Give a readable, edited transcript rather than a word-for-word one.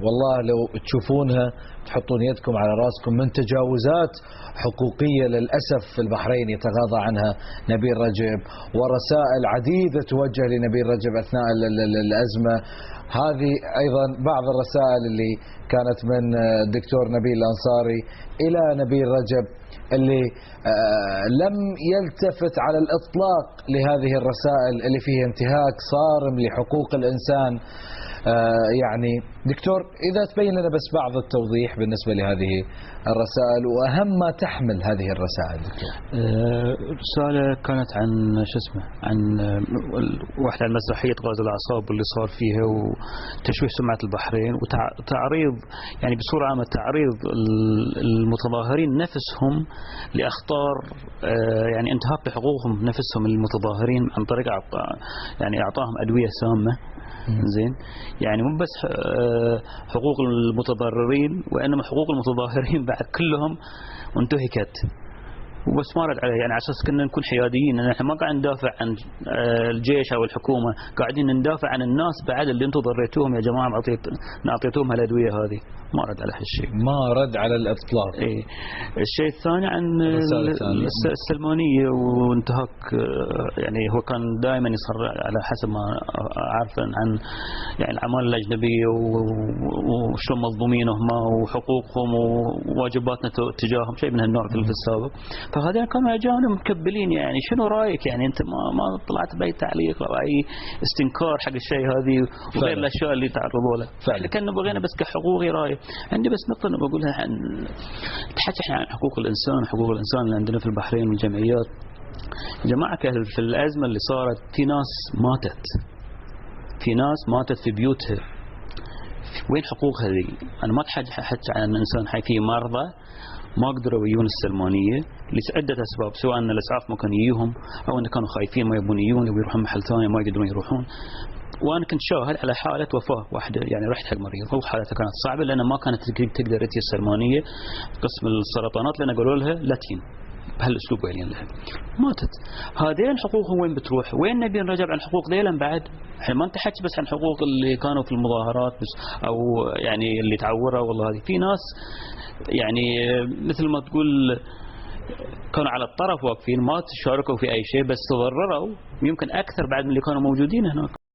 والله لو تشوفونها تحطون يدكم على راسكم من تجاوزات حقوقية للأسف في البحرين يتغاضى عنها نبيل رجب، ورسائل عديدة توجه لنبيل رجب أثناء الأزمة. هذه أيضا بعض الرسائل اللي كانت من الدكتور نبيل الأنصاري إلى نبيل رجب، اللي لم يلتفت على الإطلاق لهذه الرسائل اللي فيها انتهاك صارم لحقوق الإنسان. يعني دكتور إذا تبين لنا بس بعض التوضيح بالنسبة لهذه الرسائل وأهم ما تحمل هذه الرسائل دكتور. رسالة كانت عن شو اسمه، عن واحدة عن مسرحية غاز الأعصاب واللي صار فيها وتشويه سمعة البحرين وتعريض، يعني بصورة عامة تعريض المتظاهرين نفسهم لأخطار يعني انتهاك بحقوقهم نفسهم المتظاهرين عن طريق يعني إعطاهم أدوية سامة. زين، يعني مو بس حقوق المتضررين وإنما حقوق المتظاهرين بعد كلهم انتهكت، وبس ما رد عليه. يعني على اساس كنا نكون حياديين، ان احنا ما قاعد ندافع عن الجيش او الحكومه، قاعدين ندافع عن الناس بعد اللي انتم ضريتوهم يا جماعه، اعطيتوهم هالادويه هذه. ما رد على هالشيء، ما رد على الاطلاق. اي الشيء الثاني عن السلمانيه وانتهاك، يعني هو كان دائما يصر على حسب ما اعرف عن يعني العماله الاجنبيه وشلون مظلومين هم وحقوقهم وواجباتنا تجاههم، شيء من هالنوع في السابق. فهذين كانوا اجانب مكبلين. يعني شنو رايك؟ يعني انت ما طلعت باي تعليق او اي استنكار حق الشيء هذه وغير الاشياء اللي تعرضوا له. فعلا كنا بغينا بس كحقوقي راي. عندي بس نقطه انا بقولها عن تحكي احنا عن حقوق الانسان، حقوق الانسان اللي عندنا في البحرين والجمعيات. يا جماعه في الازمه اللي صارت في ناس ماتت، في ناس ماتت في بيوتها. وين حقوقها ذي؟ انا ما احكي عن انسان حي، في مرضى ما قدروا يجون السلمانية لعدة أسباب، سواء أن الإسعاف ما كان يجيهم أو أن كانوا خايفين ما يبون يجون ويروحون محل ثاني ما يقدرون يروحون. وأنا كنت شاهد على حالة وفاة واحدة، يعني رحت حق مريض هو حالتها كانت صعبة لأن ما كانت تقدر تجي السلمانية. قسم السرطانات لأن قالوا لها لا تجين بهالأسلوب قايلين لها، ماتت. هذين حقوقهم وين بتروح؟ وين نبي نرجع عن حقوق ذيلا بعد؟ احنا ما نتحكي بس عن حقوق اللي كانوا في المظاهرات بس أو يعني اللي تعوروا. والله هذه في ناس يعني مثل ما تقول كانوا على الطرف واقفين، ما تشاركوا في أي شيء بس تضرروا يمكن أكثر بعد من اللي كانوا موجودين هناك.